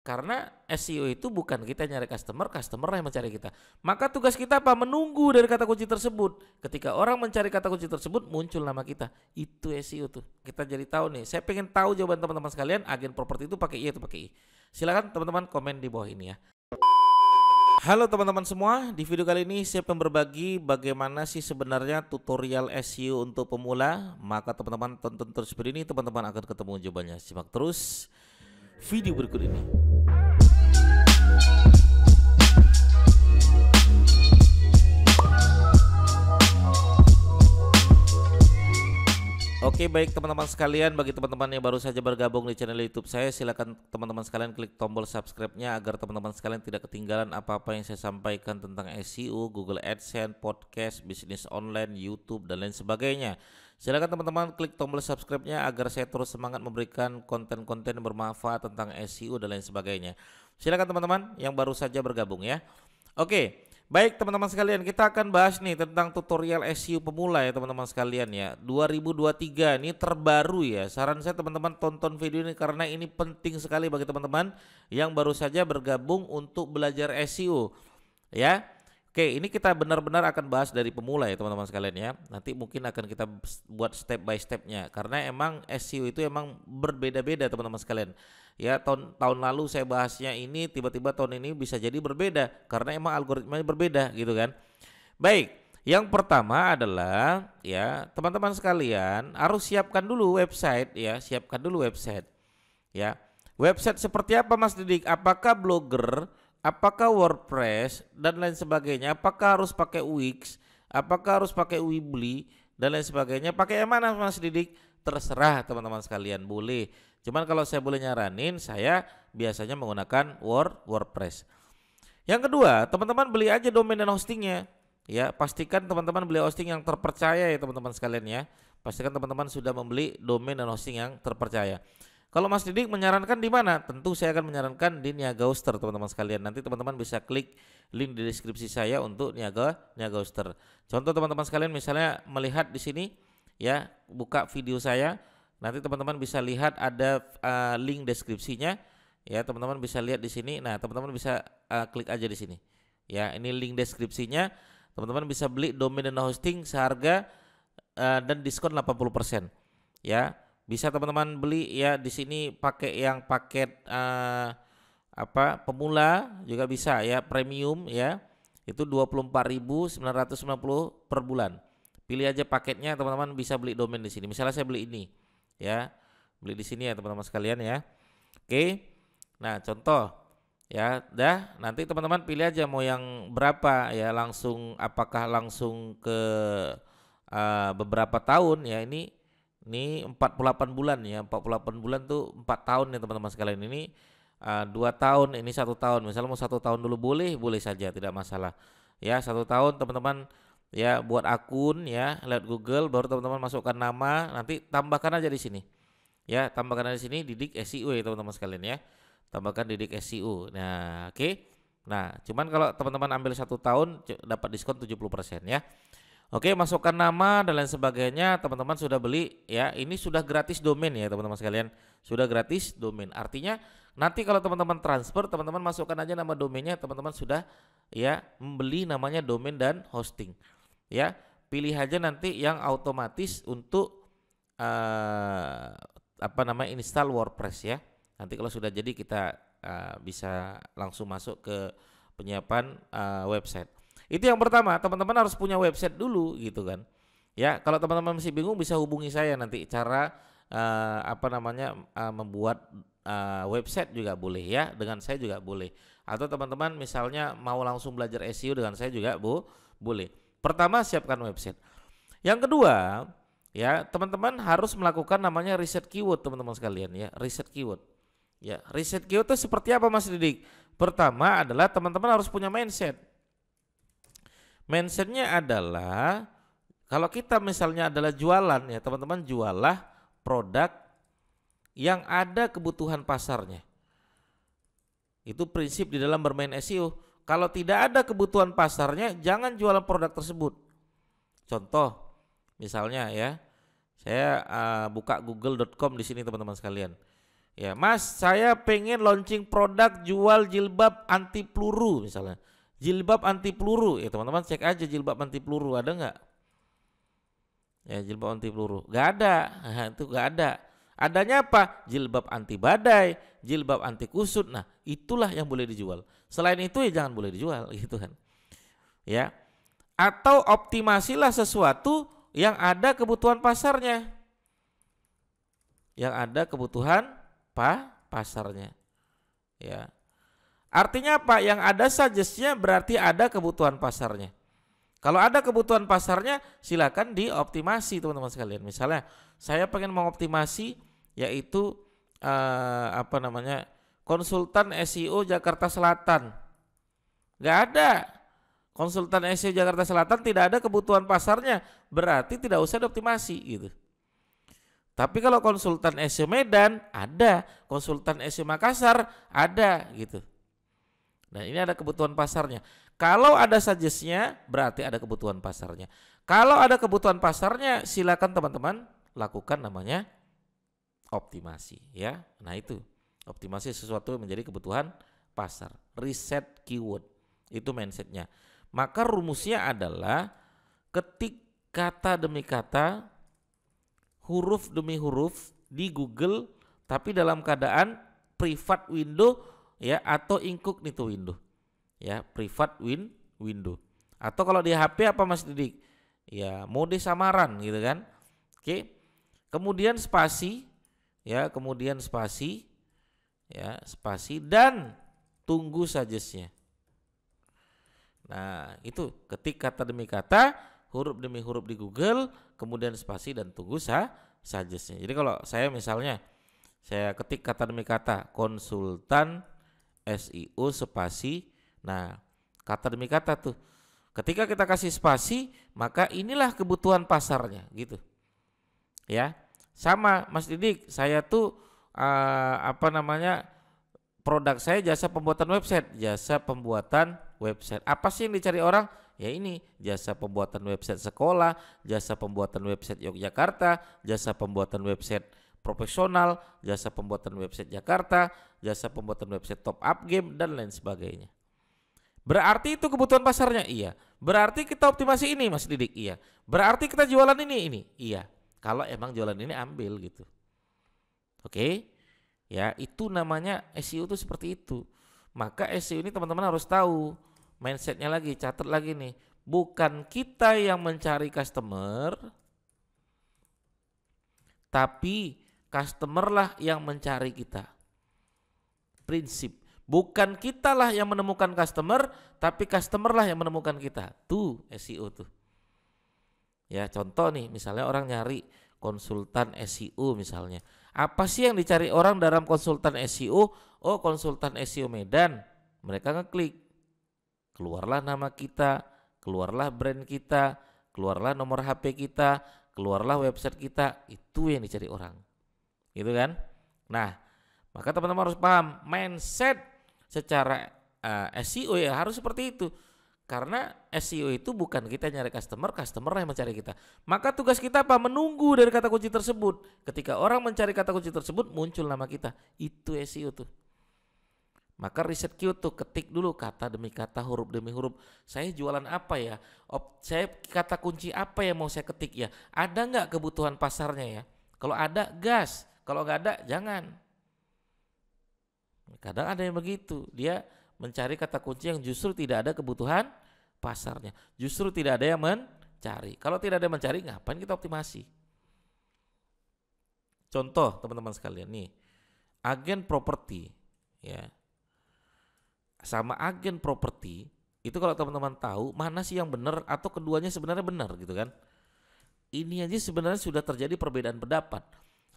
Karena SEO itu bukan kita nyari customer, customer yang mencari kita. Maka tugas kita apa? Menunggu dari kata kunci tersebut. Ketika orang mencari kata kunci tersebut, muncul nama kita. Itu SEO tuh. Kita jadi tahu nih. Saya pengen tahu jawaban teman-teman sekalian, agen properti itu pakai I atau pakai I. Silakan teman-teman komen di bawah ini ya. Halo teman-teman semua, di video kali ini saya akan berbagi bagaimana sih sebenarnya tutorial SEO untuk pemula. Maka teman-teman tonton terus video ini, teman-teman akan ketemu jawabannya. Simak terus video berikut ini. Oke, baik teman-teman sekalian, bagi teman-teman yang baru saja bergabung di channel YouTube saya, silakan teman-teman sekalian klik tombol subscribe-nya agar teman-teman sekalian tidak ketinggalan apa-apa yang saya sampaikan tentang SEO, Google AdSense, podcast, bisnis online, YouTube dan lain sebagainya. Silakan teman-teman klik tombol subscribe-nya agar saya terus semangat memberikan konten-konten yang bermanfaat tentang SEO dan lain sebagainya. Silakan teman-teman yang baru saja bergabung ya. Oke. Baik teman-teman sekalian, kita akan bahas nih tentang tutorial SEO pemula ya teman-teman sekalian ya. 2023 ini terbaru ya. Saran saya teman-teman tonton video ini karena ini penting sekali bagi teman-teman yang baru saja bergabung untuk belajar SEO ya. Oke, ini kita benar-benar akan bahas dari pemula ya teman-teman sekalian ya. Nanti mungkin akan kita buat step by stepnya karena emang SEO itu emang berbeda-beda teman-teman sekalian. Ya, tahun lalu saya bahasnya ini, tiba-tiba tahun ini bisa jadi berbeda karena emang algoritmanya berbeda gitu kan. Baik, yang pertama adalah ya teman-teman sekalian harus siapkan dulu website ya, siapkan dulu website ya. Website seperti apa Mas Didik? Apakah Blogger, apakah WordPress dan lain sebagainya? Apakah harus pakai Wix? Apakah harus pakai Weebly dan lain sebagainya? Pakai yang mana Mas Didik? Terserah teman-teman sekalian, boleh. Cuman kalau saya boleh nyaranin, saya biasanya menggunakan WordPress. Yang kedua, teman-teman beli aja domain dan hostingnya. Ya, pastikan teman-teman beli hosting yang terpercaya ya teman-teman sekalian ya. Pastikan teman-teman sudah membeli domain dan hosting yang terpercaya. Kalau Mas Didik menyarankan di mana? Tentu saya akan menyarankan di Niaga Hoster teman-teman sekalian. Nanti teman-teman bisa klik link di deskripsi saya untuk Niaga Hoster. Contoh teman-teman sekalian misalnya melihat di sini ya, buka video saya. Nanti teman-teman bisa lihat ada link deskripsinya ya, teman-teman bisa lihat di sini. Nah, teman-teman bisa klik aja di sini. Ya, ini link deskripsinya. Teman-teman bisa beli domain dan hosting seharga dan diskon 80%. Ya, bisa teman-teman beli ya di sini pakai yang paket pemula juga bisa ya, premium ya. Itu 24.990 per bulan. Pilih aja paketnya, teman-teman bisa beli domain di sini. Misalnya saya beli ini. Ya, beli di sini ya teman-teman sekalian ya. Oke, nah contoh ya, nanti teman-teman pilih aja mau yang berapa ya, apakah langsung ke beberapa tahun ya. Ini 48 bulan ya, 48 bulan tuh 4 tahun ya teman-teman sekalian. Ini 2 tahun, ini 1 tahun. Misalnya mau 1 tahun dulu boleh saja, tidak masalah ya. 1 tahun teman-teman ya buat akun ya lewat Google, baru teman-teman masukkan nama, nanti tambahkan aja di sini ya, tambahkan aja di sini Didik SEO ya teman-teman sekalian ya, tambahkan Didik SEO. Nah oke. Nah cuman kalau teman-teman ambil 1 tahun dapat diskon 70% ya. Oke, masukkan nama dan lain sebagainya, teman-teman sudah beli ya. Ini sudah gratis domain ya teman-teman sekalian, sudah gratis domain. Artinya nanti kalau teman-teman transfer, teman-teman masukkan aja nama domainnya, teman-teman sudah ya membeli namanya domain dan hosting. Ya, pilih aja nanti yang otomatis untuk install WordPress ya. Nanti kalau sudah jadi kita bisa langsung masuk ke penyiapan website. Itu yang pertama, teman-teman harus punya website dulu gitu kan. Ya, kalau teman-teman masih bingung bisa hubungi saya nanti cara membuat website juga boleh ya, dengan saya juga boleh. Atau teman-teman misalnya mau langsung belajar SEO dengan saya juga boleh. Pertama, siapkan website. Yang kedua, ya, teman-teman harus melakukan namanya riset keyword teman-teman sekalian ya, riset keyword. Ya, riset keyword itu seperti apa Mas Didik? Pertama adalah teman-teman harus punya mindset. Mindsetnya adalah kalau kita misalnya adalah jualan ya, teman-teman jualah produk yang ada kebutuhan pasarnya. Itu prinsip di dalam bermain SEO. Kalau tidak ada kebutuhan pasarnya, jangan jualan produk tersebut. Contoh, misalnya ya, saya buka google.com di sini teman-teman sekalian. Ya, Mas, saya pengen launching produk jual jilbab anti peluru misalnya. Jilbab anti peluru, ya teman-teman cek aja jilbab anti peluru ada nggak? Ya, jilbab anti peluru, nggak ada. Nah, itu nggak ada. Adanya apa? Jilbab anti badai, jilbab anti kusut. Nah, itulah yang boleh dijual. Selain itu ya jangan boleh dijual, gitu kan? Ya. Atau optimasilah sesuatu yang ada kebutuhan pasarnya. Yang ada kebutuhan pasarnya. Ya. Artinya apa? Yang ada suggest-nya berarti ada kebutuhan pasarnya. Kalau ada kebutuhan pasarnya silakan dioptimasi teman-teman sekalian. Misalnya saya pengen mengoptimasi yaitu konsultan SEO Jakarta Selatan. Nggak ada. Konsultan SEO Jakarta Selatan tidak ada kebutuhan pasarnya, berarti tidak usah dioptimasi gitu. Tapi kalau konsultan SEO Medan ada, konsultan SEO Makassar ada gitu. Nah, ini ada kebutuhan pasarnya. Kalau ada suggest-nya berarti ada kebutuhan pasarnya. Kalau ada kebutuhan pasarnya silakan teman-teman lakukan namanya optimasi ya. Nah, itu optimasi sesuatu yang menjadi kebutuhan pasar. Riset keyword itu mindsetnya. Maka rumusnya adalah ketik kata demi kata, huruf demi huruf di Google tapi dalam keadaan private window ya atau incognito window. Ya, private window. Atau kalau di HP apa Mas Didik? Ya, mode samaran gitu kan. Oke. Kemudian spasi ya, kemudian spasi ya, spasi dan tunggu suggest-nya. Nah, itu ketik kata demi kata, huruf demi huruf di Google, kemudian spasi dan tunggu suggest-nya. Jadi kalau saya misalnya saya ketik kata demi kata konsultan SEO spasi. Nah, kata demi kata tuh. Ketika kita kasih spasi, maka inilah kebutuhan pasarnya gitu. Ya. Sama Mas Didik, saya tuh produk saya jasa pembuatan website, Apa sih yang dicari orang? Ya ini, jasa pembuatan website sekolah, jasa pembuatan website Yogyakarta, jasa pembuatan website profesional, jasa pembuatan website Jakarta, jasa pembuatan website top up game dan lain sebagainya. Berarti itu kebutuhan pasarnya? Iya. Berarti kita optimasi ini Mas Didik? Iya. Berarti kita jualan ini? Iya. Kalau emang jualan ini ambil gitu. Oke. Ya, itu namanya SEO itu seperti itu. Maka SEO ini teman-teman harus tahu mindsetnya lagi, catat lagi nih. Bukan kita yang mencari customer, tapi customer lah yang mencari kita. Prinsip. Bukan kita lah yang menemukan customer, tapi customer lah yang menemukan kita. Tuh SEO tuh. Ya, contoh nih, misalnya orang nyari konsultan SEO misalnya. Apa sih yang dicari orang dalam konsultan SEO? Oh, konsultan SEO Medan. Mereka ngeklik. Keluarlah nama kita, keluarlah brand kita, keluarlah nomor HP kita, keluarlah website kita. Itu yang dicari orang. Gitu kan? Nah, maka teman-teman harus paham mindset secara SEO ya harus seperti itu. Karena SEO itu bukan kita nyari customer, customer yang mencari kita. Maka tugas kita apa? Menunggu dari kata kunci tersebut. Ketika orang mencari kata kunci tersebut muncul nama kita. Itu SEO tuh. Maka riset keyword tuh ketik dulu kata demi kata, huruf demi huruf. Saya jualan apa ya? Saya kata kunci apa yang mau saya ketik ya? Ada nggak kebutuhan pasarnya ya? Kalau ada gas, kalau nggak ada jangan. Kadang ada yang begitu, dia mencari kata kunci yang justru tidak ada kebutuhan pasarnya, justru tidak ada yang mencari. Kalau tidak ada yang mencari, ngapain kita optimasi? Contoh teman-teman sekalian nih, agen properti ya, sama agen properti itu kalau teman-teman tahu mana sih yang benar atau keduanya sebenarnya benar gitu kan? Ini aja sebenarnya sudah terjadi perbedaan pendapat.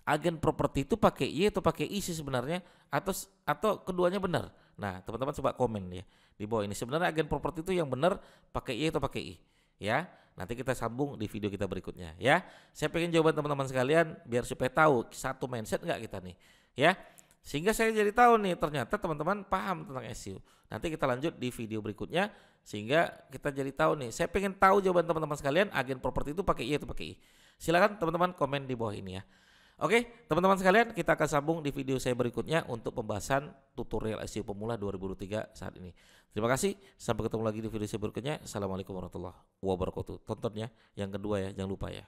Agen properti itu pakai Y atau pakai I sih sebenarnya atau keduanya benar. Nah, teman-teman coba komen ya di bawah ini. Sebenarnya agen properti itu yang benar pakai Y atau pakai I? Ya, nanti kita sambung di video kita berikutnya ya. Saya pengen jawaban teman-teman sekalian biar supaya tahu satu mindset enggak kita nih. Ya. Sehingga saya jadi tahu nih ternyata teman-teman paham tentang SEO. Nanti kita lanjut di video berikutnya sehingga kita jadi tahu nih. Saya pengen tahu jawaban teman-teman sekalian agen properti itu pakai Y atau pakai I. Silakan teman-teman komen di bawah ini ya. Oke, teman-teman sekalian, kita akan sambung di video saya berikutnya untuk pembahasan tutorial SEO pemula 2023 saat ini. Terima kasih, sampai ketemu lagi di video saya berikutnya. Assalamualaikum warahmatullahi wabarakatuh. Tonton ya, yang kedua ya, jangan lupa ya.